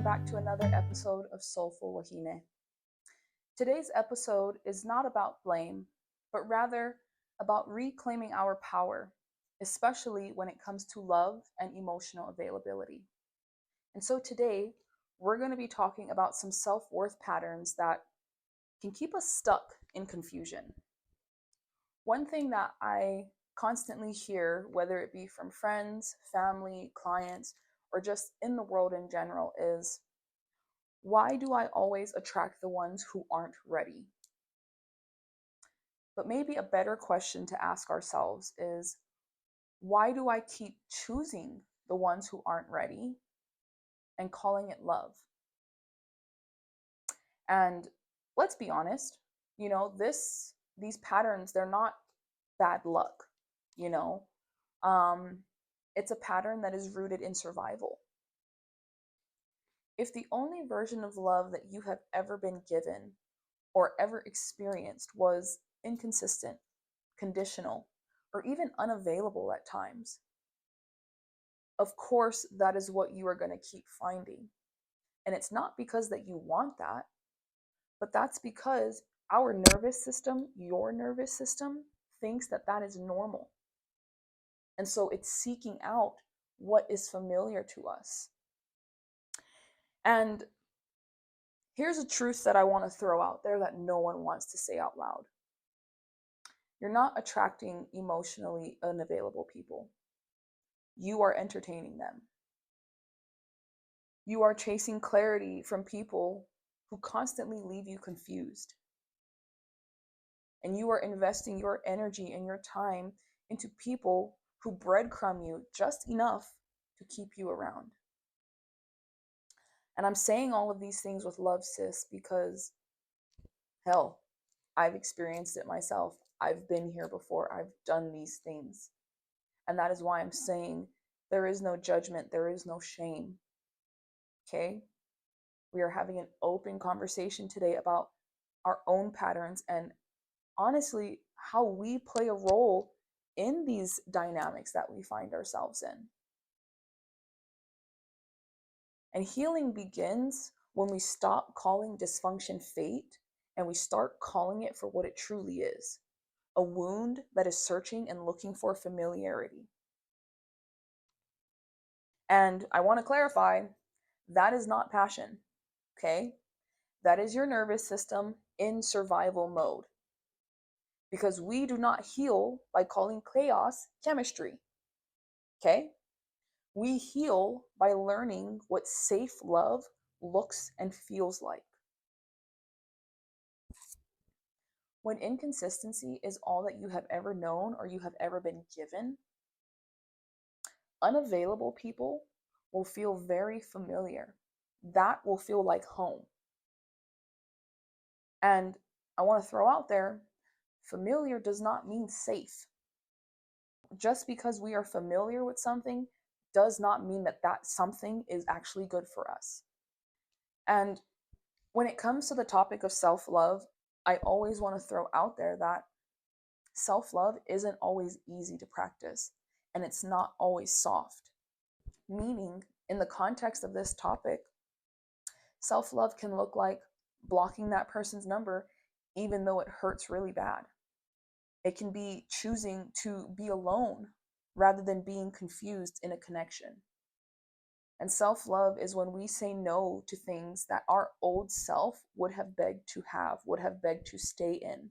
welcome back to another episode of Soulful Wahine. Today's episode is not about blame, but rather about reclaiming our power, especially when it comes to love and emotional availability. And so today, we're going to be talking about some self worth patterns that can keep us stuck in confusion. One thing that I constantly hear, whether it be from friends, family, clients, or just in the world in general, is why do I always attract the ones who aren't ready? But maybe a better question to ask ourselves is why do I keep choosing the ones who aren't ready and calling it love? And let's be honest, these patterns, they're not bad luck, you know. Um, it's a pattern that is rooted in survival. If the only version of love that you have ever been given or ever experienced was inconsistent, conditional, or even unavailable at times, of course, that is what you are going to keep finding. And it's not because that you want that, but that's because our nervous system, your nervous system, thinks that that is normal. And so it's seeking out what is familiar to us. And here's a truth that I want to throw out there that no one wants to say out loud. You're not attracting emotionally unavailable people. You are entertaining them. You are chasing clarity from people who constantly leave you confused. And you are investing your energy and your time into people who breadcrumb you just enough to keep you around. And I'm saying all of these things with love, sis, because hell, I've experienced it myself. I've been here before. I've done these things. And that is why I'm saying there is no judgment, there is no shame. Okay? We are having an open conversation today about our own patterns and honestly how we play a role in these dynamics that we find ourselves in. And healing begins when we stop calling dysfunction fate and we start calling it for what it truly is, a wound that is searching and looking for familiarity. And I want to clarify, that is not passion, okay? That is your nervous system in survival mode. Because we do not heal by calling chaos chemistry, okay? We heal by learning what safe love looks and feels like. When inconsistency is all that you have ever known or you have ever been given, unavailable people will feel very familiar. That will feel like home. And I want to throw out there, familiar does not mean safe. Just because we are familiar with something does not mean that that something is actually good for us. And when it comes to the topic of self-love, I always want to throw out there that self-love isn't always easy to practice and it's not always soft. Meaning, in the context of this topic, self-love can look like blocking that person's number even though it hurts really bad. It can be choosing to be alone rather than being confused in a connection. And self-love is when we say no to things that our old self would have begged to have, would have begged to stay in.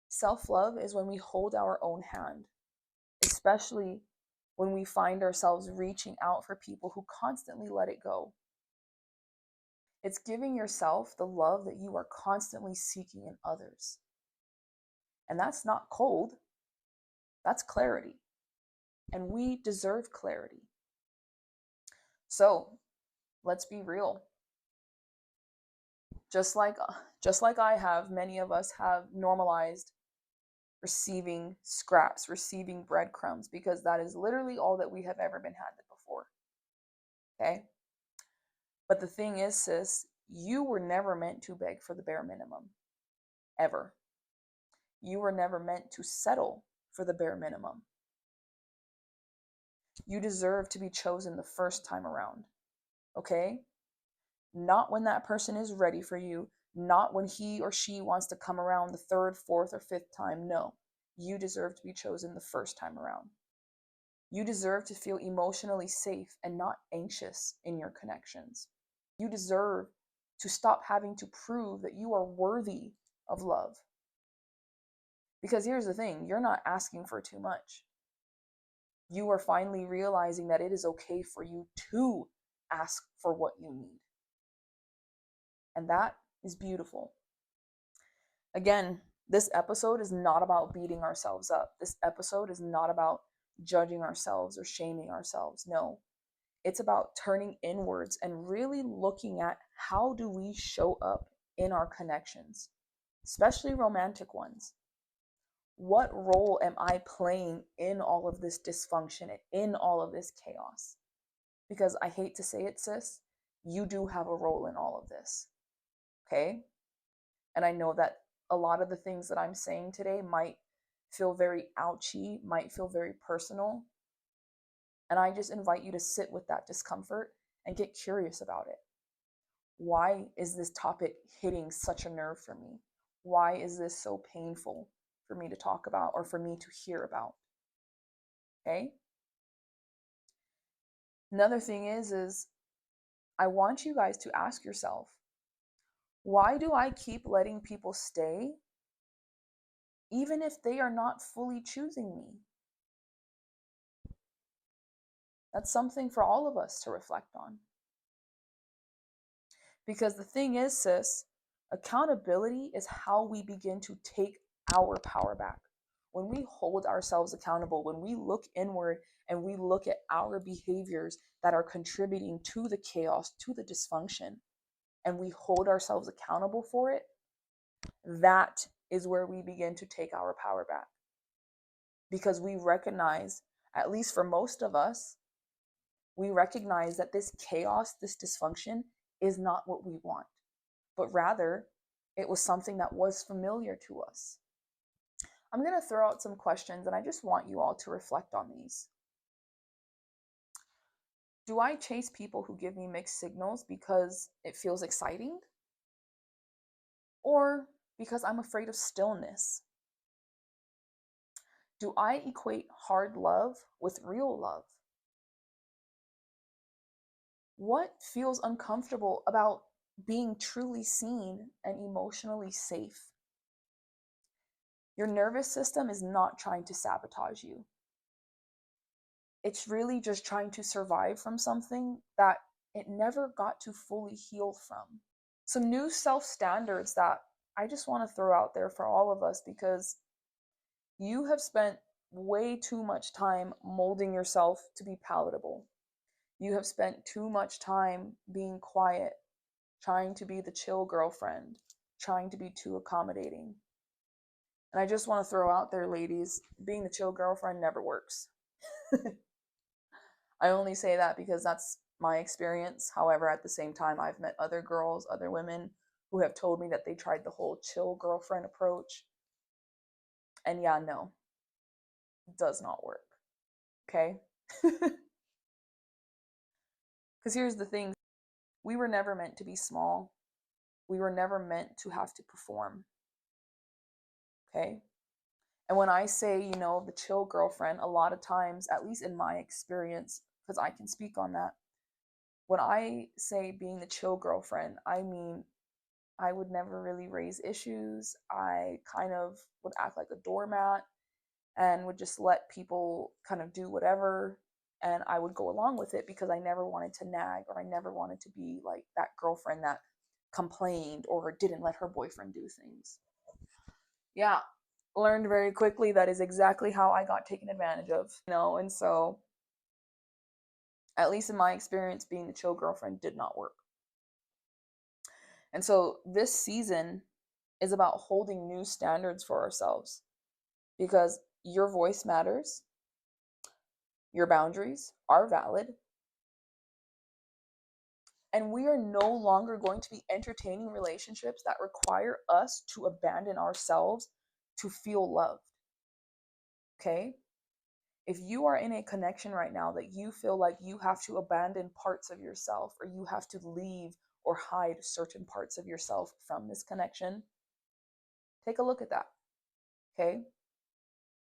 Self-love is when we hold our own hand, especially when we find ourselves reaching out for people who constantly let it go. It's giving yourself the love that you are constantly seeking in others. And that's not cold, that's clarity. And we deserve clarity. So let's be real. Just like I have, many of us have normalized receiving scraps, receiving breadcrumbs, because that is literally all that we have ever been handed before. Okay? But the thing is, sis, you were never meant to beg for the bare minimum. Ever. You were never meant to settle for the bare minimum. You deserve to be chosen the first time around. okay? Not when that person is ready for you, not when he or she wants to come around the third, fourth, or fifth time. No, you deserve to be chosen the first time around. You deserve to feel emotionally safe and not anxious in your connections. You deserve to stop having to prove that you are worthy of love. Because here's the thing, you're not asking for too much. You are finally realizing that it is okay for you to ask for what you need. And that is beautiful. Again, this episode is not about beating ourselves up. This episode is not about judging ourselves or shaming ourselves. No, it's about turning inwards and really looking at how do we show up in our connections, especially romantic ones. What role am I playing in all of this dysfunction, in all of this chaos? Because I hate to say it, sis, you do have a role in all of this. Okay? And I know that a lot of the things that I'm saying today might feel very ouchy, might feel very personal. And I just invite you to sit with that discomfort and get curious about it. Why is this topic hitting such a nerve for me? Why is this so painful for me to talk about or for me to hear about? Okay? Another thing is I want you guys to ask yourself, why do I keep letting people stay even if they are not fully choosing me? That's something for all of us to reflect on. Because the thing is, sis, accountability is how we begin to take our power back. When we hold ourselves accountable, when we look inward and we look at our behaviors that are contributing to the chaos, to the dysfunction, and we hold ourselves accountable for it, that is where we begin to take our power back. Because we recognize, at least for most of us, we recognize that this chaos, this dysfunction is not what we want, but rather it was something that was familiar to us. I'm going to throw out some questions and I just want you all to reflect on these. Do I chase people who give me mixed signals because it feels exciting? Or because I'm afraid of stillness? Do I equate hard love with real love? What feels uncomfortable about being truly seen and emotionally safe? Your nervous system is not trying to sabotage you. It's really just trying to survive from something that it never got to fully heal from. Some new self standards that I just want to throw out there for all of us, because you have spent way too much time molding yourself to be palatable. You have spent too much time being quiet, trying to be the chill girlfriend, trying to be too accommodating. And I just want to throw out there, ladies, being the chill girlfriend never works. I only say that because that's my experience. However, at the same time, I've met other girls, other women who have told me that they tried the whole chill girlfriend approach. And yeah, no, it does not work. Okay? Because here's the thing, we were never meant to be small. We were never meant to have to perform. Okay? And when I say, the chill girlfriend, a lot of times, at least in my experience, because I can speak on that, when I say being the chill girlfriend, I mean, I would never really raise issues. I kind of would act like a doormat and would just let people kind of do whatever. And I would go along with it because I never wanted to nag, or I never wanted to be like that girlfriend that complained or didn't let her boyfriend do things. Yeah, learned very quickly that is exactly how I got taken advantage of. And so, at least in my experience, being the chill girlfriend did not work. And so this season is about holding new standards for ourselves, because your voice matters, your boundaries are valid, and we are no longer going to be entertaining relationships that require us to abandon ourselves to feel loved. Okay? If you are in a connection right now that you feel like you have to abandon parts of yourself or you have to leave or hide certain parts of yourself from this connection, take a look at that. Okay?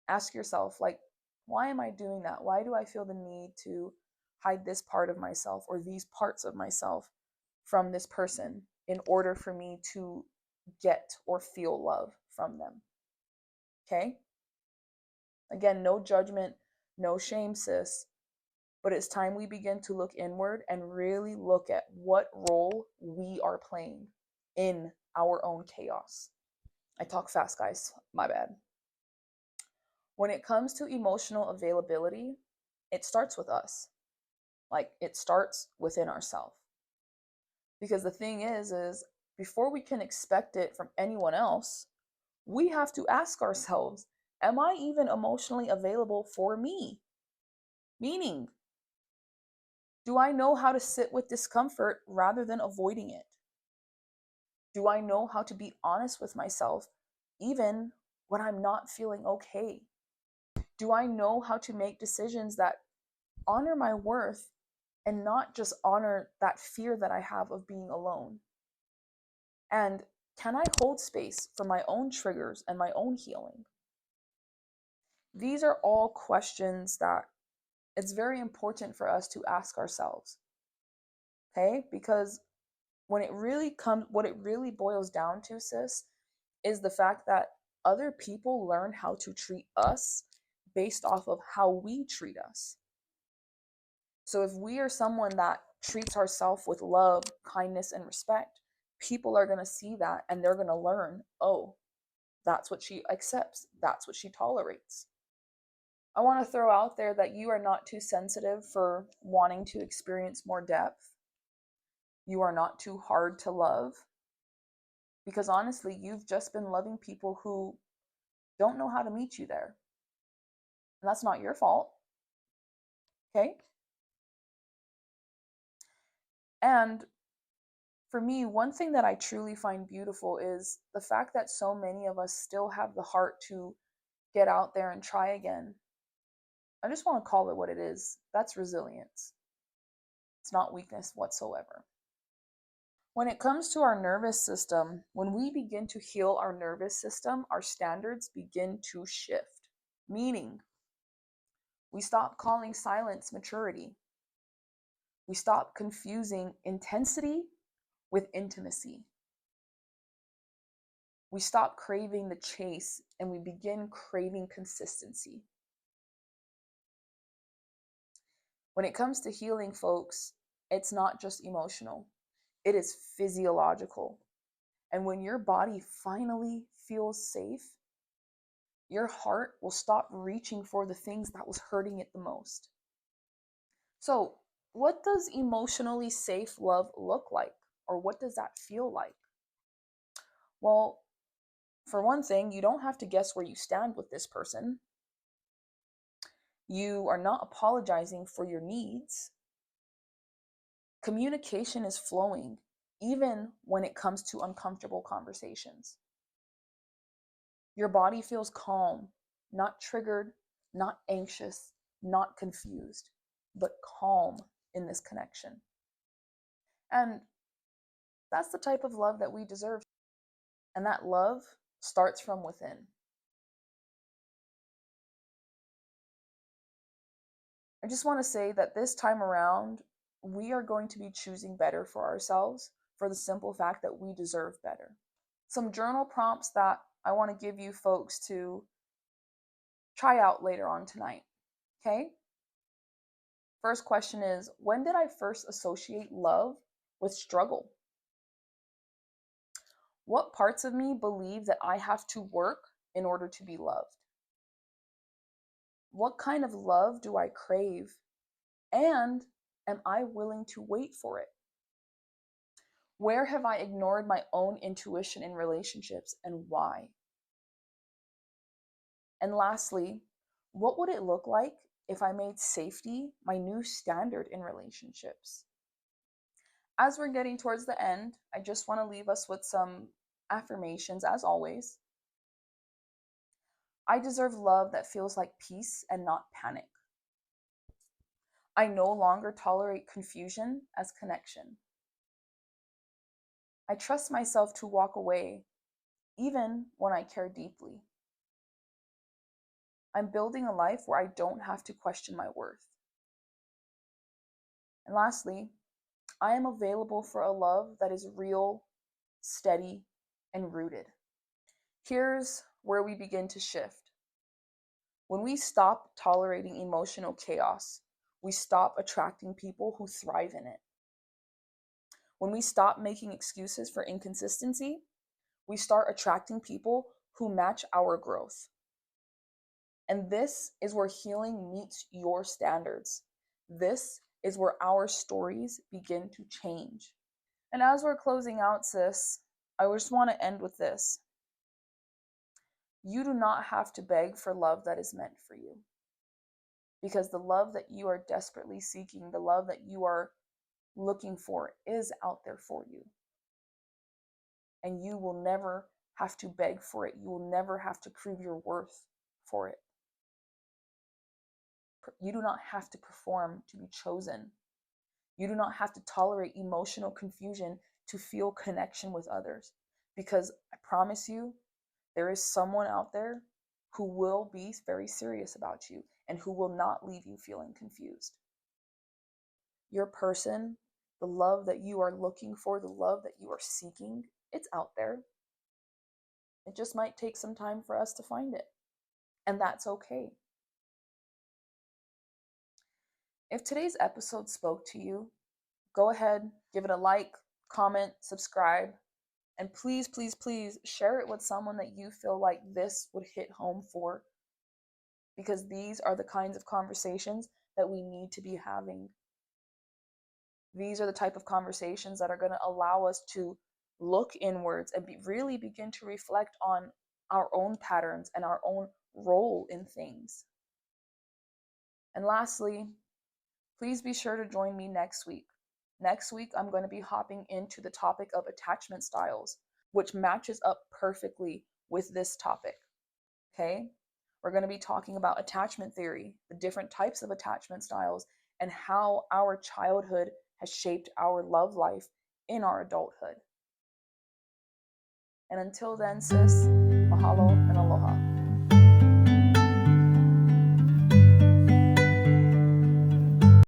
Ask yourself, like, why am I doing that? Why do I feel the need to hide this part of myself or these parts of myself from this person in order for me to get or feel love from them? Okay? Again, no judgment, no shame, sis. But it's time we begin to look inward and really look at what role we are playing in our own chaos. I talk fast, guys. My bad. When it comes to emotional availability, it starts with us. Like, it starts within ourselves. Because the thing is before we can expect it from anyone else, we have to ask ourselves, am I even emotionally available for me? Meaning, do I know how to sit with discomfort rather than avoiding it? Do I know how to be honest with myself even when I'm not feeling okay? Do I know how to make decisions that honor my worth and not just honor that fear that I have of being alone? And can I hold space for my own triggers and my own healing? These are all questions that it's very important for us to ask ourselves. Okay? Because what it really boils down to, sis, is the fact that other people learn how to treat us based off of how we treat us. So if we are someone that treats ourselves with love, kindness, and respect, people are going to see that and they're going to learn, oh, that's what she accepts, that's what she tolerates. I want to throw out there that you are not too sensitive for wanting to experience more depth. You are not too hard to love. Because honestly, you've just been loving people who don't know how to meet you there. And that's not your fault. Okay? And for me, one thing that I truly find beautiful is the fact that so many of us still have the heart to get out there and try again. I just want to call it what it is. That's resilience. It's not weakness whatsoever. When it comes to our nervous system, when we begin to heal our nervous system, our standards begin to shift. Meaning, we stop calling silence maturity. We stop confusing intensity with intimacy. We stop craving the chase and we begin craving consistency. When it comes to healing, folks, it's not just emotional, it is physiological. And when your body finally feels safe, your heart will stop reaching for the things that was hurting it the most. So, what does emotionally safe love look like? Or what does that feel like? Well, for one thing, you don't have to guess where you stand with this person. You are not apologizing for your needs. Communication is flowing, even when it comes to uncomfortable conversations. Your body feels calm, not triggered, not anxious, not confused, but calm in this connection. And that's the type of love that we deserve. And that love starts from within. I just want to say that this time around, we are going to be choosing better for ourselves for the simple fact that we deserve better. Some journal prompts that I want to give you folks to try out later on tonight. Okay? First question is, when did I first associate love with struggle? What parts of me believe that I have to work in order to be loved? What kind of love do I crave? And am I willing to wait for it? Where have I ignored my own intuition in relationships and why? And lastly, what would it look like if I made safety my new standard in relationships? As we're getting towards the end, I just want to leave us with some affirmations as always. I deserve love that feels like peace and not panic. I no longer tolerate confusion as connection. I trust myself to walk away even when I care deeply. I'm building a life where I don't have to question my worth. And lastly, I am available for a love that is real, steady, and rooted. Here's where we begin to shift. When we stop tolerating emotional chaos, we stop attracting people who thrive in it. When we stop making excuses for inconsistency, we start attracting people who match our growth. And this is where healing meets your standards. This is where our stories begin to change. And as we're closing out, sis, I just want to end with this. You do not have to beg for love that is meant for you. Because the love that you are desperately seeking, the love that you are looking for, is out there for you. And you will never have to beg for it. You will never have to prove your worth for it. You do not have to perform to be chosen. You do not have to tolerate emotional confusion to feel connection with others. Because I promise you, there is someone out there who will be very serious about you and who will not leave you feeling confused. Your person, the love that you are looking for, the love that you are seeking, it's out there. It just might take some time for us to find it. And that's okay. If today's episode spoke to you, go ahead, give it a like, comment, subscribe, and please, please, please share it with someone that you feel like this would hit home for. Because these are the kinds of conversations that we need to be having. These are the type of conversations that are going to allow us to look inwards and really begin to reflect on our own patterns and our own role in things. And lastly, please be sure to join me next week. Next week, I'm going to be hopping into the topic of attachment styles, which matches up perfectly with this topic. Okay? We're going to be talking about attachment theory, the different types of attachment styles, and how our childhood has shaped our love life in our adulthood. And until then, sis, mahalo and aloha.